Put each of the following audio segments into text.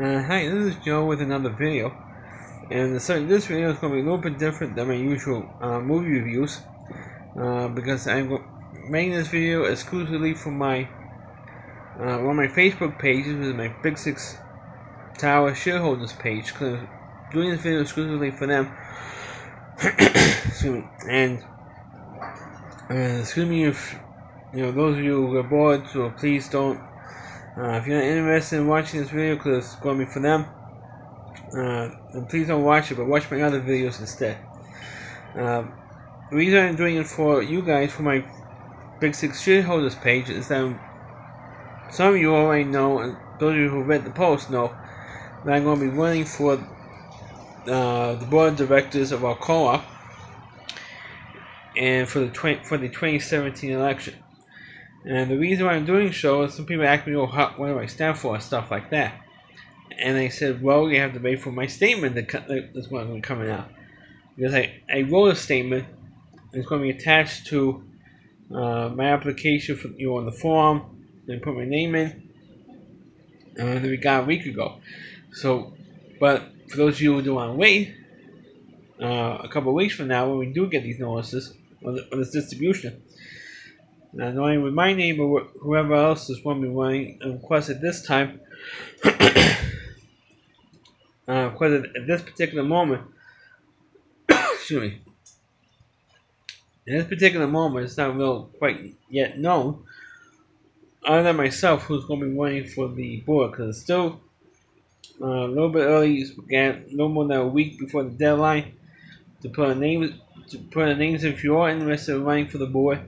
Hi, this is Joe with another video, and this video is going to be a little bit different than my usual movie reviews because I'm making this video exclusively for my one of my Facebook pages, which is my Big Six Tower shareholders page. Cause I'm doing this video exclusively for them. Excuse me, and excuse me if those of you who are bored, so please don't. If you're not interested in watching this video because it's going to be for them, then please don't watch it, but watch my other videos instead. The reason I'm doing it for you guys, for my Big Six shareholders page, is that some of you already know, and those of you who read the post know, that I'm going to be running for the board of directors of our co-op and for the 2017 election. And the reason why I'm doing so is some people ask me, what do I stand for and stuff like that. And I said, well, you have to wait for my statement that's going to be coming out. Because I wrote a statement, and it's going to be attached to my application for on the form. Then put my name in. That we got a week ago. So, but for those of you who do want to wait, a couple of weeks from now, when we do get these notices on this distribution, not only with my name, but whoever else is going to be running, and of course at this time, of course at this particular moment, excuse me, in this particular moment, it's not real quite yet known, other than myself, who's going to be running for the board, because it's still a little bit early. Again, no more than a week before the deadline to put the names in if you are interested in running for the board.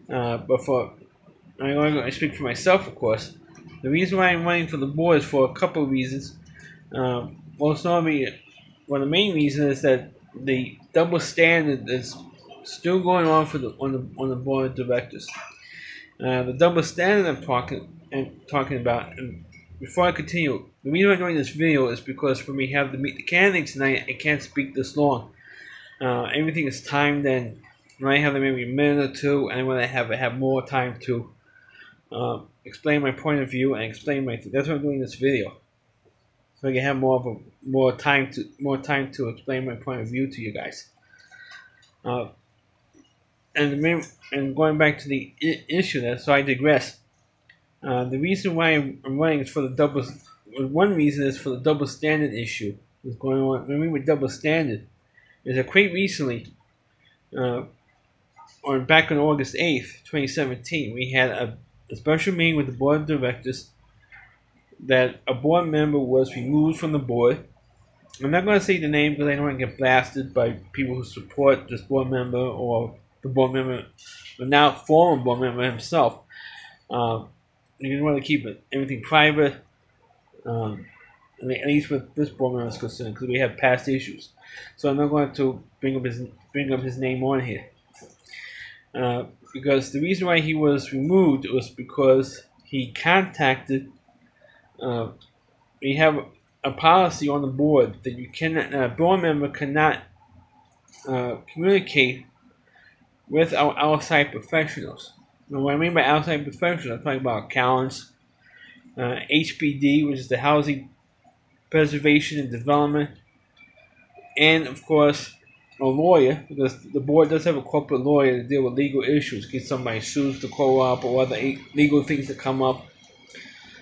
But I'm going to speak for myself, of course. The reason why I'm running for the board is for a couple of reasons. Most notably, one of the main reasons is that the double standard is still going on on the board of directors. The double standard I'm talking about. And before I continue, the reason I'm doing this video is because when we have to meet the candidates tonight, I can't speak this long. Everything is timed, and when I have maybe a minute or two, and when I have more time to explain my point of view and explain that's why I'm doing this video, so I can have more time to explain my point of view to you guys. And going back to the issue there, so I digress. The reason why I'm running is for the double. One reason is for the double standard issue that's going on. When we were double standard, is that quite recently, or back on August 8th, 2017, we had a special meeting with the board of directors that a board member was removed from the board. I'm not going to say the name because I don't want to get blasted by people who support this board member or the board member, but now former board member himself. You want to keep everything private, at least with this board member is concerned, because we have past issues. So I'm not going to bring up his name on here. Because the reason why he was removed was because he contacted. We have a policy on the board that you cannot, a board member cannot communicate with our outside professionals. Now, what I mean by outside professionals, I'm talking about accountants, HPD, which is the Housing Preservation and Development, and of course a lawyer, because the board does have a corporate lawyer to deal with legal issues, in case somebody sues the co-op or other legal things that come up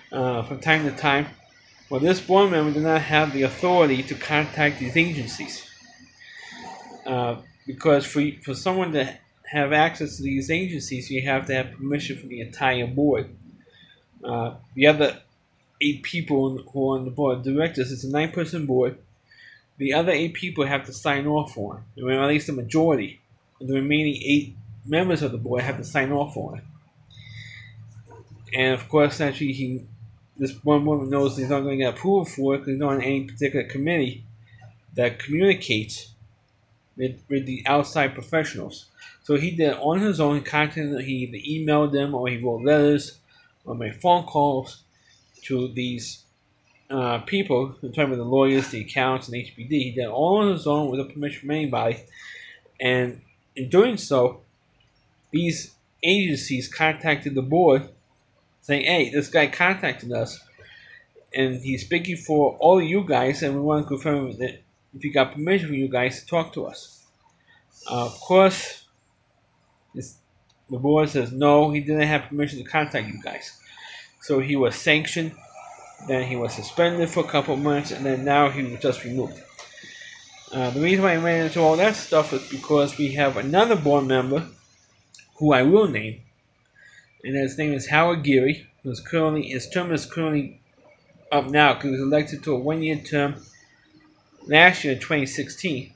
from time to time. Well, this board member did not have the authority to contact these agencies, because for someone to have access to these agencies, you have to have permission from the entire board. The other 8 people who are on the board of directors, it's a 9-person board. The other 8 people have to sign off on it, or at least the majority. The remaining 8 members of the board have to sign off on it. And of course, naturally, this one woman knows he's not going to get approval for it because he's not on any particular committee that communicates with the outside professionals. So he did it on his own. He either emailed them or he wrote letters or made phone calls to these people, I'm talking about the lawyers, the accountants, and HPD. He did it all on his own without permission from anybody. And in doing so, these agencies contacted the board saying, hey, this guy contacted us and he's speaking for all of you guys, and we want to confirm that if you got permission from you guys to talk to us. Of course, the board says no, he didn't have permission to contact you guys. So he was sanctioned, then he was suspended for a couple of months, and then now he was just removed. The reason why I ran into all that stuff is because we have another board member, who I will name, and his name is Howard Geary, his term is currently up now because he was elected to a one-year term last year in 2016.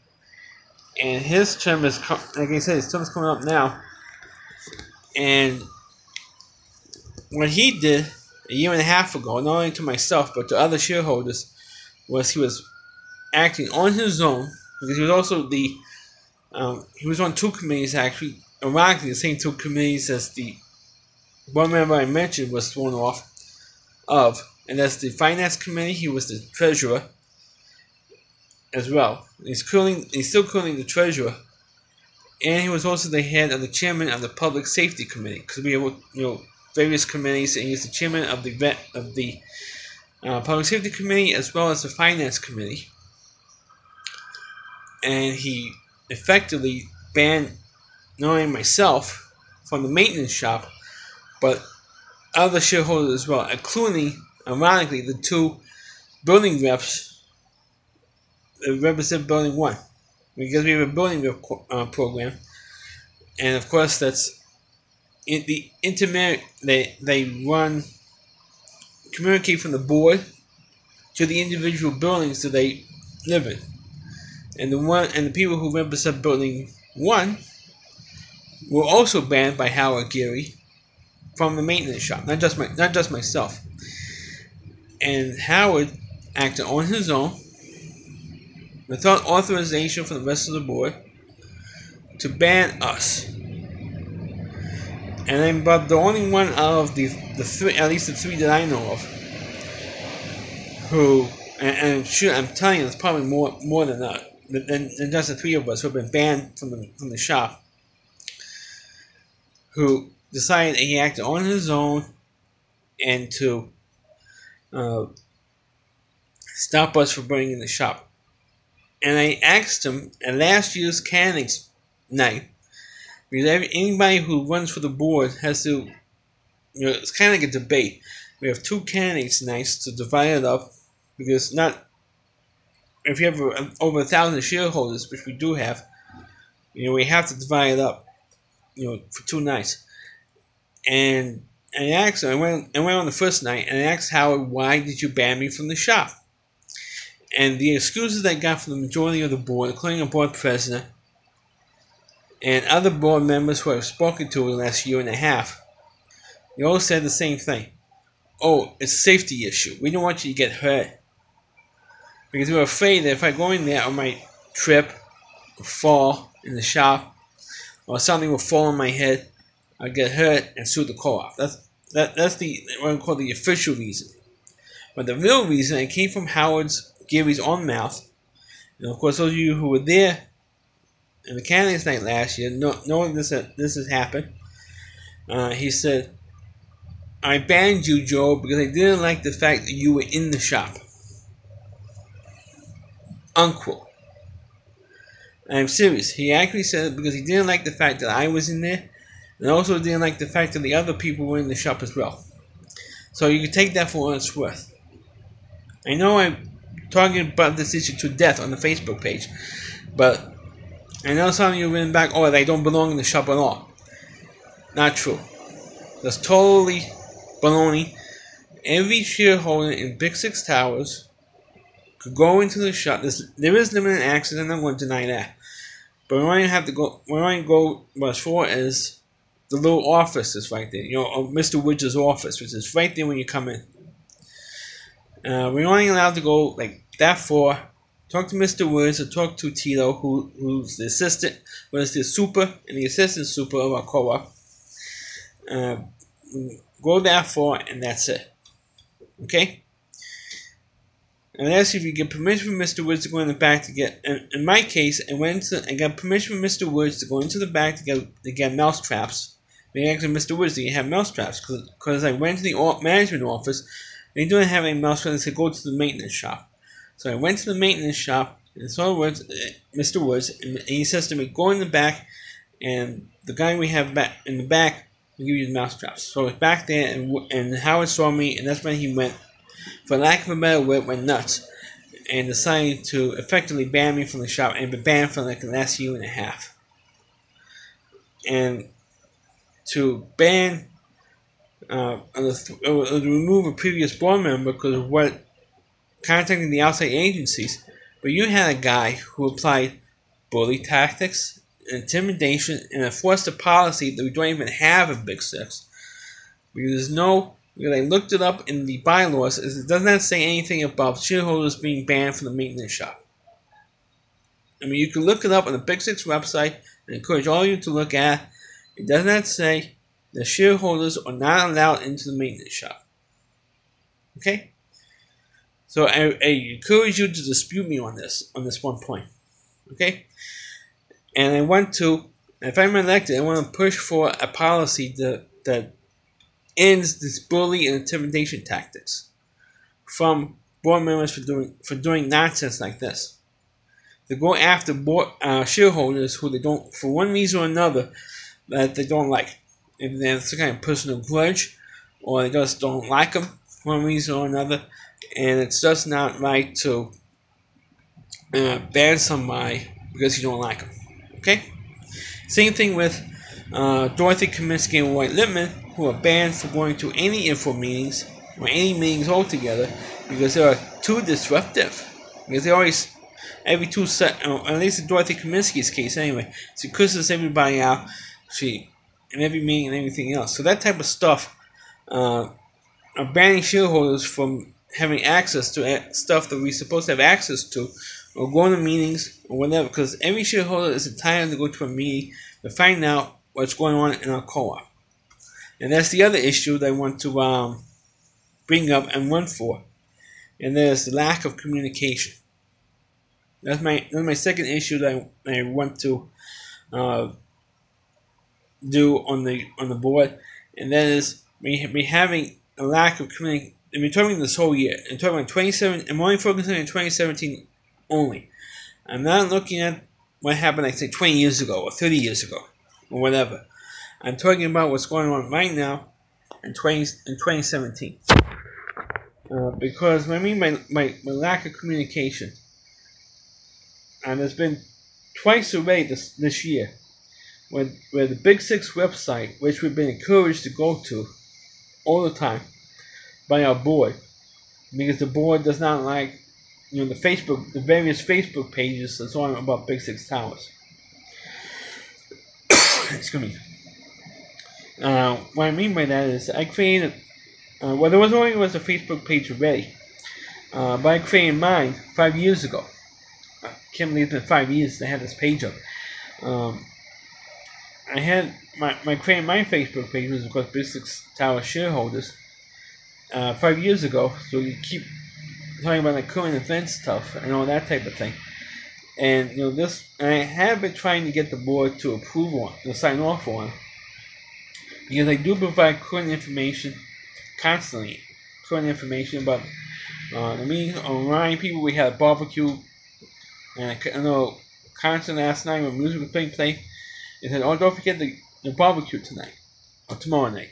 And his term is, like I said, his term is coming up now. And what he did a year and a half ago, not only to myself but to other shareholders, was he was acting on his own, because he was also he was on two committees actually, ironically the same two committees as the one member I mentioned was thrown off of, and that's the finance committee. He was the treasurer as well. He's still currently the treasurer, and he was also the head of the chairman of the public safety committee, because we have various committees, and he's the chairman of the public safety committee as well as the finance committee. And he effectively banned not only myself from the maintenance shop, but other shareholders as well, including, ironically, the two building reps that represent Building 1. Because we have a building rep program, and of course that's in the internet. They communicate from the board to the individual buildings that they live in. And the people who represent Building 1 were also banned by Howard Geary from the maintenance shop, not just myself. And Howard acted on his own, without authorization from the rest of the board, to ban us. And I'm about the only one out of the three, at least the three that I know of, who, and I'm sure, I'm telling you, there's probably more than that. Than just the three of us who have been banned from the shop, who decided that he acted on his own and to stop us from burning in the shop. And I asked him at last year's candidates night, because anybody who runs for the board has to, it's kind of like a debate. We have two candidates nights to divide it up, because if you have over 1,000 shareholders, which we do have, we have to divide it up, for 2 nights. And I asked him, I went on the first night, and I asked Howard, why did you ban me from the shop? And the excuses I got from the majority of the board, including the board president, and other board members who I've spoken to in the last year and a half, they all said the same thing. Oh, it's a safety issue. We don't want you to get hurt. Because we were afraid that if I go in there, I might trip or fall in the shop, or something will fall on my head, I'd get hurt and sue the co-op. That's what I call the official reason. But the real reason, it came from Geary's own mouth. And of course, those of you who were there in the candidates night last year know this has happened. He said, I banned you, Joe, because I didn't like the fact that you were in the shop. Unquote. I'm serious. He actually said it because he didn't like the fact that I was in there, and also didn't like the fact that the other people were in the shop as well. So you can take that for what it's worth. I know I'm talking about this issue to death on the Facebook page, but I know some of you have written back, oh, they don't belong in the shop at all. Not true. That's totally baloney. Every shareholder in Big Six Towers could go into the shop. There is limited access, and I'm going to deny that. But we only go as far as the little office is right there. Mr. Woods' office, which is right there when you come in. We're only allowed to go like that far. Talk to Mr. Woods or talk to Tito, who's the assistant, was the super and the assistant super of our co-op. Go that far, and that's it. Okay? And I asked if you get permission from Mr. Woods to go in the back to get. In my case, I got permission from Mr. Woods to go into the back to get mouse traps. They asked Mr. Woods, do you have mouse traps? Because I went to the management office They didn't have any mouse trap. They said go to the maintenance shop. So I went to the maintenance shop and saw Mr. Woods, and he says to me, "Go in the back, and the guy we have back in the back will give you the mouse traps." So I was back there, and Howard saw me, and that's when he went, for lack of a better word, went nuts, and decided to effectively ban me from the shop, and been banned for like the last year and a half. And to ban, remove a previous board member because of what contacting the outside agencies, but you had a guy who applied bully tactics, intimidation, and enforced a policy that we don't even have in Big Six. Because I looked it up in the bylaws, it does not say anything about shareholders being banned from the maintenance shop. I mean, you can look it up on the Big Six website, and I encourage all of you to look at. It does not say the shareholders are not allowed into the maintenance shop. Okay? So I encourage you to dispute me on this one point. Okay? And I want to, if I'm elected, I want to push for a policy that ends this bully and intimidation tactics from board members for doing nonsense like this. They go after shareholders who they don't, for one reason or another, that they don't like. If there's some kind of personal grudge, or they just don't like them for one reason or another, and it's just not right to ban somebody because you don't like them. Okay? Same thing with Dorothy Kaminsky and White Lippman, who are banned from going to any info meetings or any meetings altogether because they are too disruptive. Because they always, every at least in Dorothy Kaminsky's case anyway, she curses everybody out. In every meeting and everything else. So that type of stuff are banning shareholders from having access to stuff that we're supposed to have access to, or going to meetings or whatever, because every shareholder is entitled to go to a meeting to find out what's going on in our co-op. And that's the other issue that I want to bring up and run for, and there's the lack of communication. That's my second issue that I want to do on the board, and that is me having a lack of communication. I've been talking this whole year. I'm talking about 27. I'm only focusing on 2017 only. I'm not looking at what happened, like say 20 years ago or 30 years ago or whatever. I'm talking about what's going on right now in 2017. Because I mean my lack of communication, and there's been twice already this year where the Big Six website, which we've been encouraged to go to all the time by our board, because the board does not like, the various Facebook pages and so on about Big Six Towers. Excuse me. What I mean by that is I created, there was a Facebook page already, but I created mine 5 years ago. I can't believe it's been 5 years they had this page up. I had creating my Facebook page was because Big Six Tower shareholders 5 years ago, so you keep talking about like current event stuff and all that type of thing. And I have been trying to get the board to approve on, to sign off on, because I do provide current information constantly, about the meeting online. People, we had a barbecue, and I know concert last night when music was playing. They said, "Oh, don't forget the barbecue tonight or tomorrow night,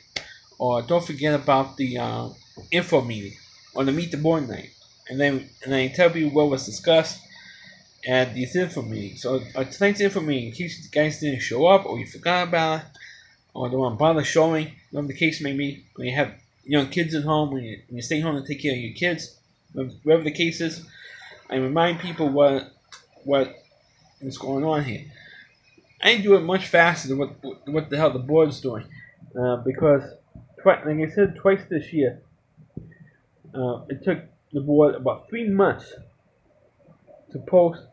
or don't forget about the info meeting or the meet the board night." And then I tell people what was discussed at these info meetings. So tonight's info meeting, in case you guys didn't show up or you forgot about it or don't want to bother showing, whatever the case may be, when you have young kids at home, when you stay home to take care of your kids, whatever the case is, I remind people what is going on here. I do it much faster than what the hell the board's doing, because like I said, twice this year, it took the board about 3 months to post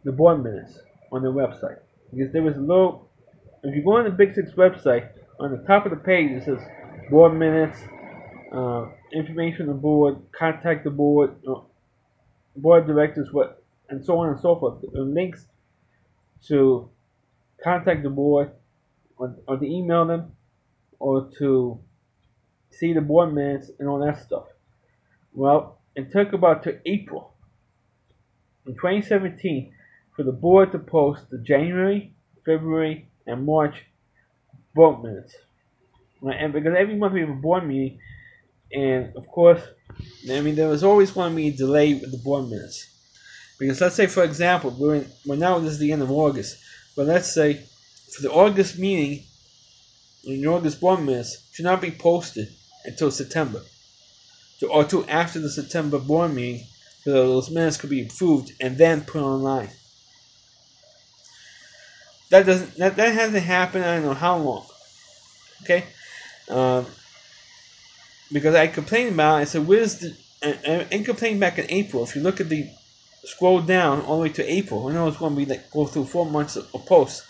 the board minutes on their website, because there was if you go on the Big Six website, on the top of the page it says board minutes, information on the board, contact the board, board directors, and so on and so forth, links to contact the board, or to email them, or to see the board minutes and all that stuff. Well, it took about to April in 2017 for the board to post the January, February, and March board minutes. Right? And because every month we have a board meeting, and of course, I mean, there was always going to be a delay with the board minutes. Because let's say, for example, we're now this is the end of August, but let's say for the August meeting, the August board minutes should not be posted until September, or till after the September board meeting, so that those minutes could be approved and then put online. That hasn't happened. I don't know how long. Okay, because I complained about it. I said, "Where's the?" And complained back in April. If you look at the scroll down all the way to April, I know it's going to be like go through 4 months of posts.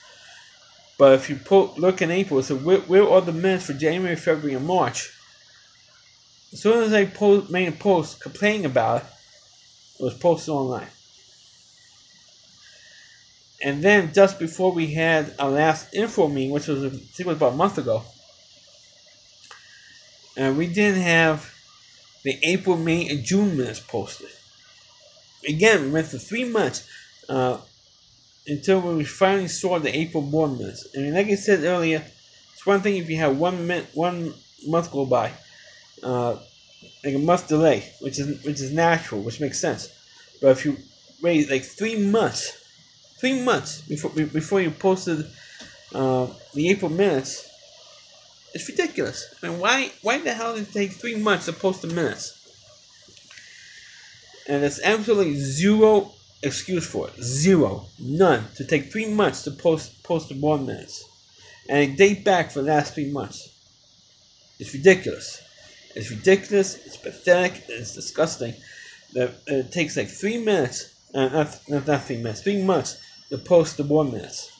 But if you look in April, so where are the minutes for January, February, and March? As soon as I made a post complaining about it, it was posted online. And then just before we had our last info meeting, which was I think it was about a month ago, we didn't have the April, May, and June minutes posted. Again, we went for 3 months until we finally saw the April board minutes. I mean, like I said earlier, it's one thing if you have 1 month go by, like a month delay, which is natural, which makes sense. But if you wait like 3 months before you posted the April minutes, it's ridiculous. I mean, why the hell did it take 3 months to post the minutes? And there's absolutely zero excuse for it. Zero. None. To take 3 months to post the board minutes. And they date back for the last 3 months. It's ridiculous. It's ridiculous, it's pathetic, it's disgusting. That it takes like 3 minutes, not 3 minutes, 3 months to post the board minutes.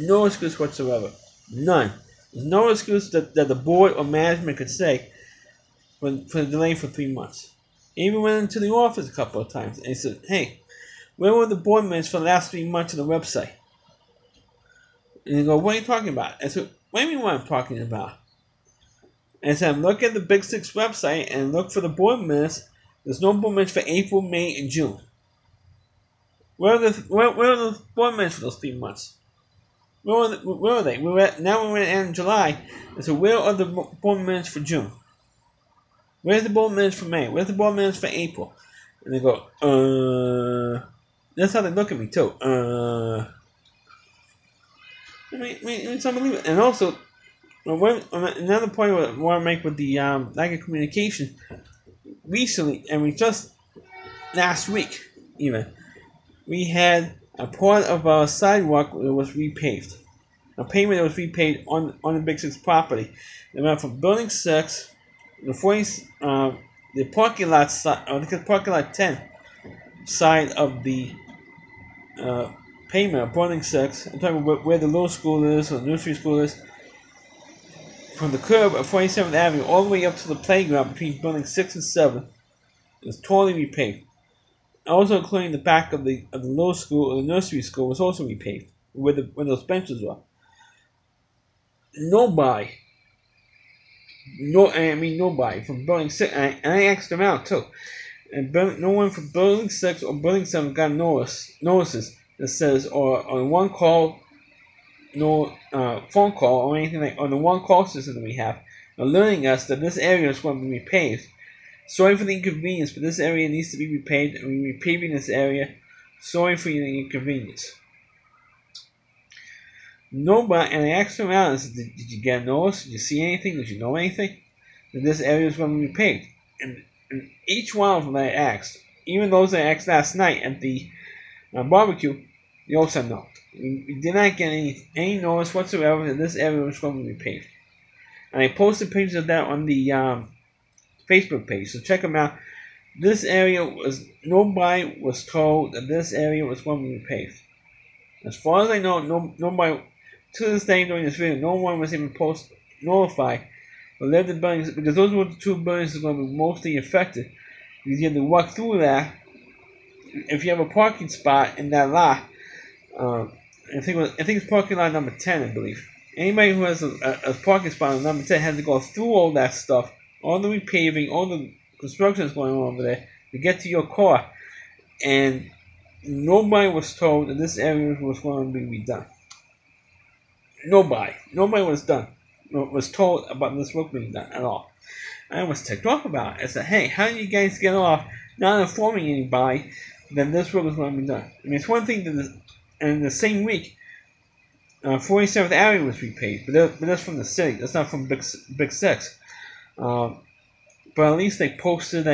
No excuse whatsoever. None. There's no excuse that the board or management could say for the delay for 3 months. I even went into the office a couple of times and he said, "Hey, where were the board minutes for the last 3 months on the website?" And they go, "What are you talking about?" I said, "What do you mean what I'm talking about?" And I said, "Look at the Big Six website and look for the board minutes. There's no board minutes for April, May, and June. Where are the board minutes for those 3 months? Where are they? Now we're in July. I said, where are the board minutes for June? Where's the board minutes for May? Where's the board minutes for April?" And they go, That's how they look at me, too. I mean, it's unbelievable. And also, another point I want to make with the lack of communication, recently, and we just last week even, we had a part of our sidewalk that was repaved. A pavement that was repaid on the Big Six property. It went from Building 6, the parking lot side, or the parking lot 10 side of the pavement of Building 6. I'm talking about where the low school is, or the nursery school is. From the curb of 47th Avenue all the way up to the playground between Building 6 and 7 is totally repaved. Also including the back of the low school or the nursery school was also repaved, where those benches were. Nobody from Building 6, and I asked them out too. And no one from Building 6 or Building 7 got notices that says, or on one call, no phone call or anything like on the one call system that we have, alerting us that this area is going to be repaved. Sorry for the inconvenience, but this area needs to be repaved, and we're repaving this area. Sorry for the inconvenience. Nobody, and I asked them out, and said, did you get a notice? Did you see anything? Did you know anything? That this area is going to be repaved. And each one of them I asked, even those I asked last night at the barbecue, they all said no. We did not get any notice whatsoever that this area was going to be repaved. And I posted pictures of that on the Facebook page, so check them out. This area nobody was told that this area was going to be repaved. As far as I know, nobody, to this day during this video, no one was even notified. But lived in buildings, because those were the 2 buildings that are going to be mostly affected. You have to walk through that. If you have a parking spot in that lot, I think it's parking lot number 10, I believe. Anybody who has a parking spot on number 10 has to go through all that stuff all the repaving, all the construction is going on over there to get to your car, and nobody was told that this area was going to be redone. Nobody was told about this work being done at all. I was ticked off about it. I said, hey, how do you guys get off not informing anybody that this work was going to be done? I mean, it's one thing that in the same week, 47th Avenue was repaid, but that's from the city. That's not from Big Six. But at least they posted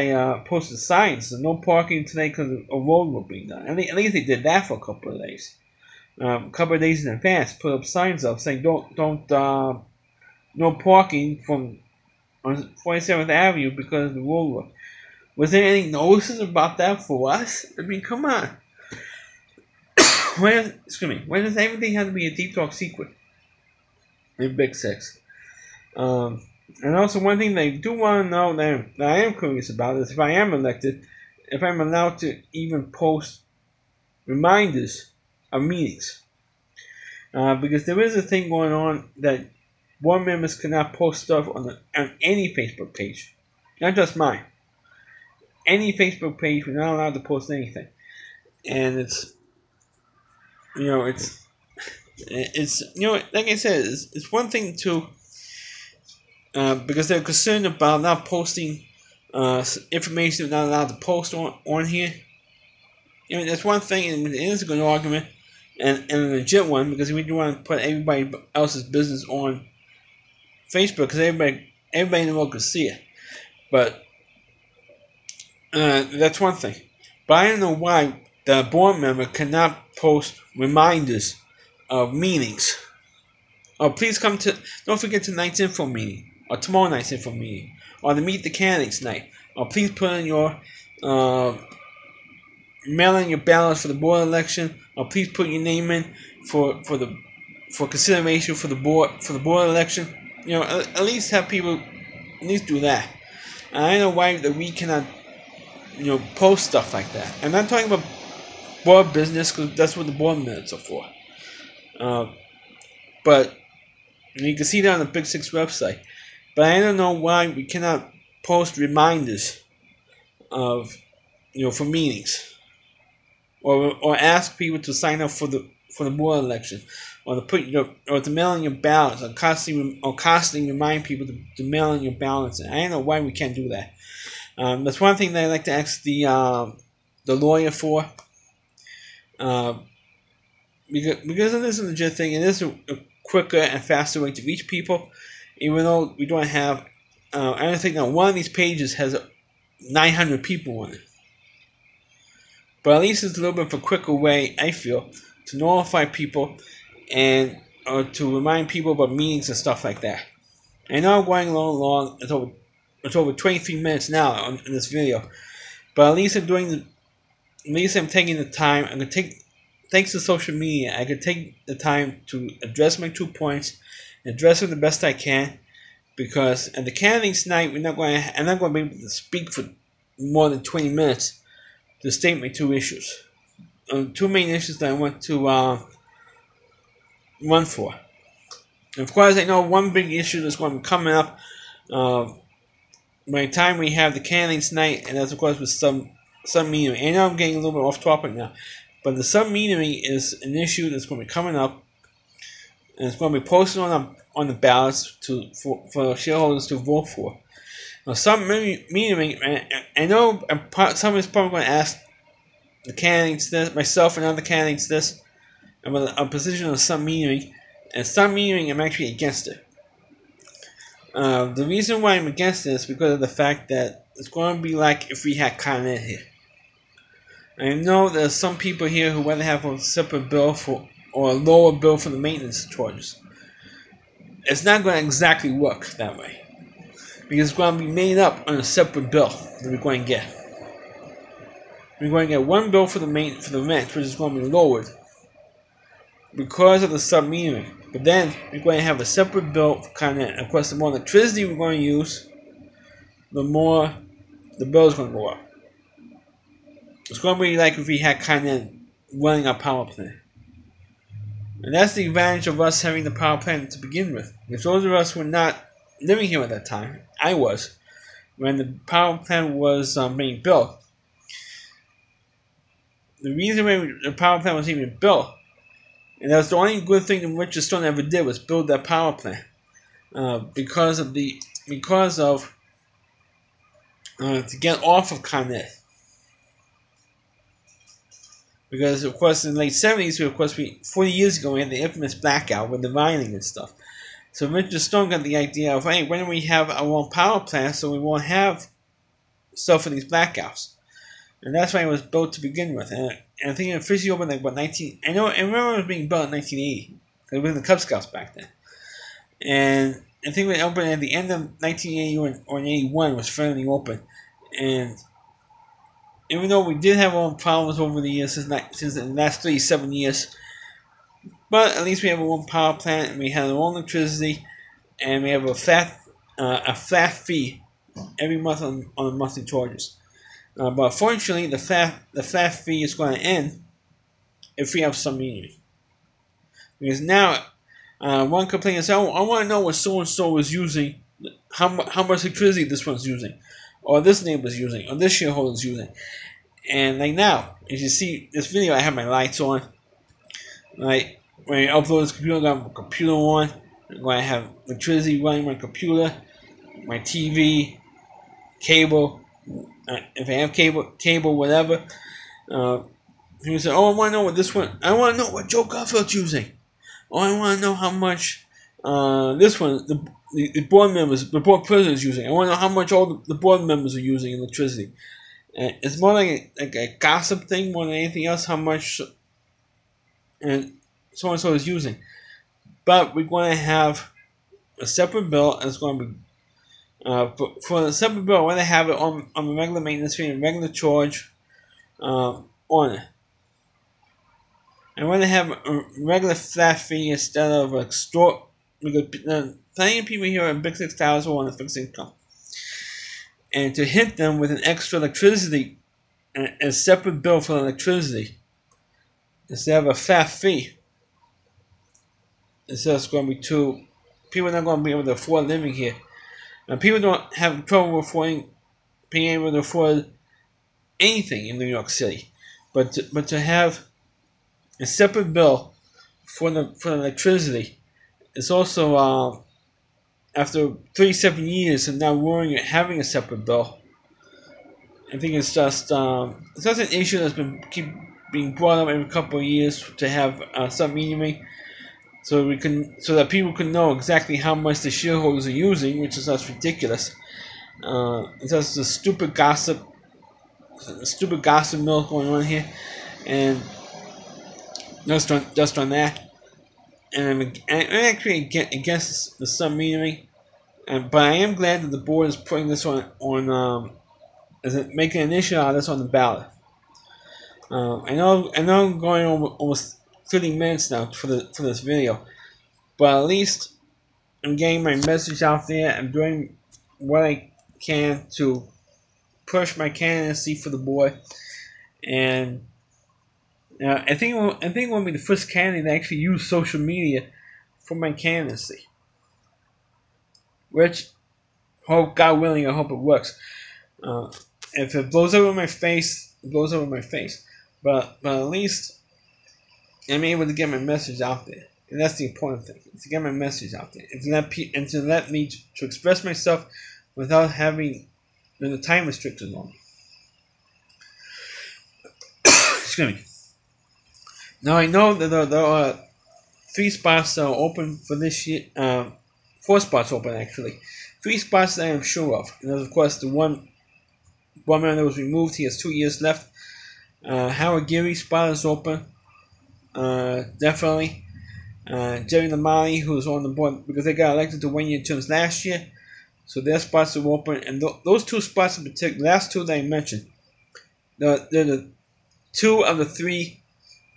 signs, so no parking today because a road was being done. At least they did that for a couple of days. A couple of days in advance, put up signs up saying no parking from on 47th Avenue because of the road work. Was there any notices about that for us? I mean, come on. Why does everything have to be a deep dark secret in Big Six? And also, one thing they do want to know that I am curious about is if I am elected, if I'm allowed to even post reminders of meetings. Because there is a thing going on that board members cannot post stuff on any Facebook page. Not just mine. Any Facebook page, we're not allowed to post anything. And it's like I said, it's one thing to, because they're concerned about not posting information they're not allowed to post on here. That's one thing, and it is a good argument, and a legit one, because we do want to put everybody else's business on Facebook, because everybody in the world could see it. But that's one thing. But I don't know why the board member cannot post reminders of meetings. Or please don't forget tonight's info meeting, or tomorrow night's info meeting, or the Meet the Candidates night. Or please put in your mail in your ballots for the board election, or please put your name in for consideration for the board election. At least have people at least do that. And I don't know why that we cannot post stuff like that. I'm not talking about board business, because that's what the board minutes are for. But you can see that on the Big Six website. But I don't know why we cannot post reminders of for meetings, or ask people to sign up for the board election, or to mail in your ballots, or constantly remind people to mail in your ballots. And I don't know why we can't do that. That's one thing that I like to ask the lawyer for. Because it is a legit thing, it is a quicker and faster way to reach people, even though we don't have, I don't think that one of these pages has 900 people on it. But at least it's a little bit of a quicker way, I feel, to notify people and to remind people about meetings and stuff like that. I know I'm going long. It's over 23 minutes now in this video, but at least I'm taking the time. I'm gonna take. Thanks to social media, I could take the time to address my 2 points, and address them the best I can, because at the candidates night, I'm not going to be able to speak for more than 20 minutes to state my 2 issues. 2 main issues that I want to run for. And of course, I know one big issue that's going to be coming up by the time we have the candidates night, and that's of course with some meeting. I know I'm getting a little bit off topic now. But the sub-metering is an issue that's going to be coming up, and it's going to be posted on the ballots for shareholders to vote for. Now, sub-metering, I know somebody's probably going to ask the candidates this, myself and other candidates this, about a position on sub-metering, and sub-metering, I'm actually against it. The reason why I'm against it is because of the fact that it's going to be like if we had Con Ed here. I know there's some people here who rather have a separate bill or a lower bill for the maintenance charges. It's not going to exactly work that way, because it's going to be made up on a separate bill that we're going to get. We're going to get one bill for the rent, which is going to be lowered because of the sub-metering. But then we're going to have a separate bill for Con Ed. Of course, the more electricity we're going to use, the more the bill is going to go up. It's going to be like if we had Con Ed running our power plant. And that's the advantage of us having the power plant to begin with. Because those of us who were not living here at that time, I was, when the power plant was being built. The reason why the power plant was even built, and that was the only good thing that Richard Stone ever did, was build that power plant. Because of to get off of Con Ed. Because of course in the late 70s, 40 years ago, we had the infamous blackout with the mining and stuff. So Richard Stone got the idea of, hey, why don't we have our own power plant so we won't have stuff for these blackouts? And that's why it was built to begin with. And I think it officially opened like I remember it was being built in 1980. It was in the Cub Scouts back then. And I think it opened at the end of 1980 or 81 was finally open. And even though we did have our own problems over the years, since the last 37 years, but at least we have our own power plant, and we have our own electricity, and we have a flat fee every month on the monthly charges. But fortunately, the flat fee is going to end if we have some meaning. Because now, one complaint is, oh, I want to know what so-and-so is using, how much electricity this one's using, or this neighbor's using, or this shareholder's using. And like now, as you see this video, I have my lights on. Like, when I upload this computer, I got my computer on. I'm going to have electricity running my computer, my TV, cable. If I have cable, whatever. People say, oh, I want to know what this one, I want to know what Joe Garfield's using. Oh, I want to know how much this one, the board members, the board president is using. I want to know how much all the board members are using electricity. It's more like a gossip thing more than anything else, how much and so-and-so is using. But we're going to have a separate bill, and it's going to be, for the separate bill, we're going to have it on the regular maintenance fee and regular charge on it. And we're going to have a regular flat fee instead of a store, because plenty of people here in Big 6 Towers want a fixed income. And to hit them with an extra electricity, a separate bill for electricity, instead of a flat fee, instead it's going to be too, people are not going to be able to afford living here. Now, people don't have trouble being able to afford anything in New York City, but to have a separate bill for the electricity, it's also after 37 years of now having a separate bill. I think it's just an issue that's keep being brought up every couple of years to have some meaning, so that people can know exactly how much the shareholders are using, which is just ridiculous. It's just a stupid gossip mill going on here, and just on that. And I'm actually against the sub metering, but I am glad that the board is putting this on making an issue out of this on the ballot. I know I'm going over almost 30 minutes now for this video, but at least I'm getting my message out there. I'm doing what I can to push my candidacy for the board, and I think it will be the first candidate to actually use social media for my candidacy. Which, God willing, I hope it works. If it blows over my face, it blows over my face. But at least I'm able to get my message out there, and that's the important thing: to get my message out there, and to let me to express myself without having the time restrictions on me. Excuse me. Now I know that there are 3 spots that are open for this year. 4 spots open actually. 3 spots that I am sure of. And of course the one man that was removed, he has 2 years left. Howard Geary's spot is open. Definitely. Jerry Lamali, who's on the board because they got elected to 1-year terms last year, so their spots are open. And those 2 spots in particular, the last 2 that I mentioned, they're the 2 of the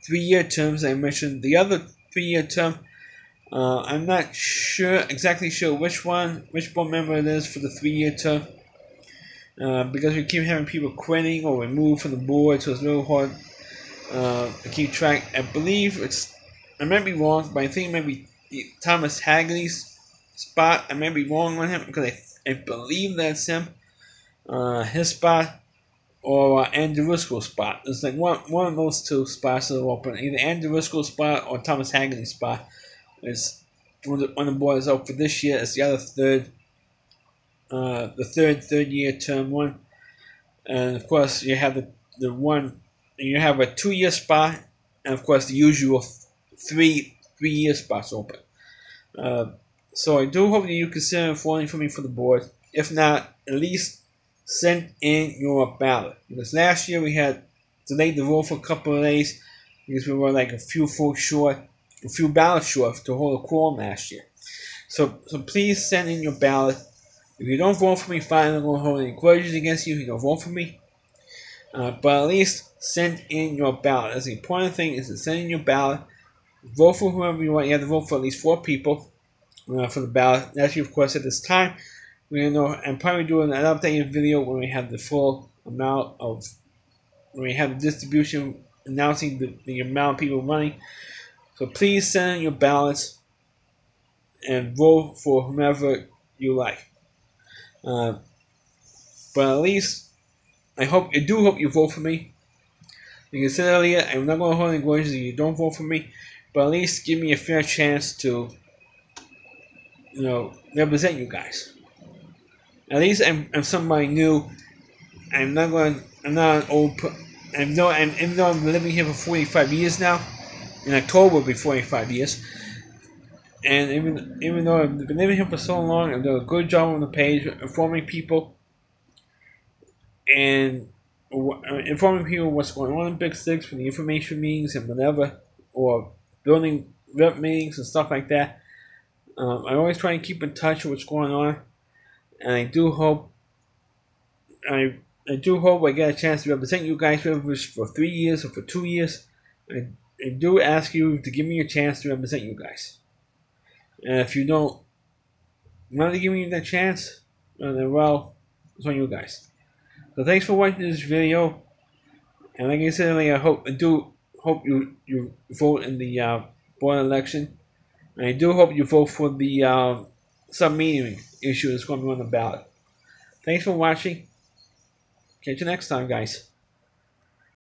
3-year terms I mentioned. The other 3-year term, I'm not exactly sure which board member it is for the 3-year term, because we keep having people quitting or removed from the board, so it's really hard to keep track. I believe I might be wrong, but I think it might be Thomas Hagerty's spot. I might be wrong on him because I believe that's him. his spot or Andrew Driscoll's spot. It's like one of those two spots that are open. Either Andrew Driscoll's spot or Thomas Haggerty's spot. It's one of the boys out for this year. It's the other third year term one. And of course you have the one, you have a 2-year spot, and of course the usual three-year spots open. So I do hope that you consider voting for me for the board. If not, at least send in your ballot. Because last year we had delayed the vote for a couple of days because we were like a few ballots short to hold a quorum last year. So please send in your ballot. If you don't vote for me, fine. I'm not going to hold any grudges against you if you don't vote for me. But at least send in your ballot. That's the important thing, is to send in your ballot. Vote for whoever you want. You have to vote for at least 4 people for the ballot. Actually, of course, at this time, we're going to know, I'm probably doing an updated video when we have the full amount of, when we have the distribution announcing the amount of people running. So please send in your ballots and vote for whomever you like. But at least I do hope you vote for me. Like I said earlier, I'm not going to hold any grudges if you don't vote for me, but at least give me a fair chance to, represent you guys. At least I'm somebody new. I'm not an old. Even though I'm living here for 45 years now, in October will be 45 years. And even though I've been living here for so long, I've done a good job on the page informing people what's going on in Big Six for the information meetings and whatever, or building rep meetings and stuff like that. I always try and keep in touch with what's going on, and I do hope I get a chance to represent you guys, whether it's for 3 years or for 2 years. I do ask you to give me a chance to represent you guys. And if you don't want to give me that chance, then well, it's on you guys. So thanks for watching this video. And like I said earlier, I do hope you vote in the board election. And I do hope you vote for the sub-metering issue that's going to be on the ballot. Thanks for watching. Catch you next time, guys.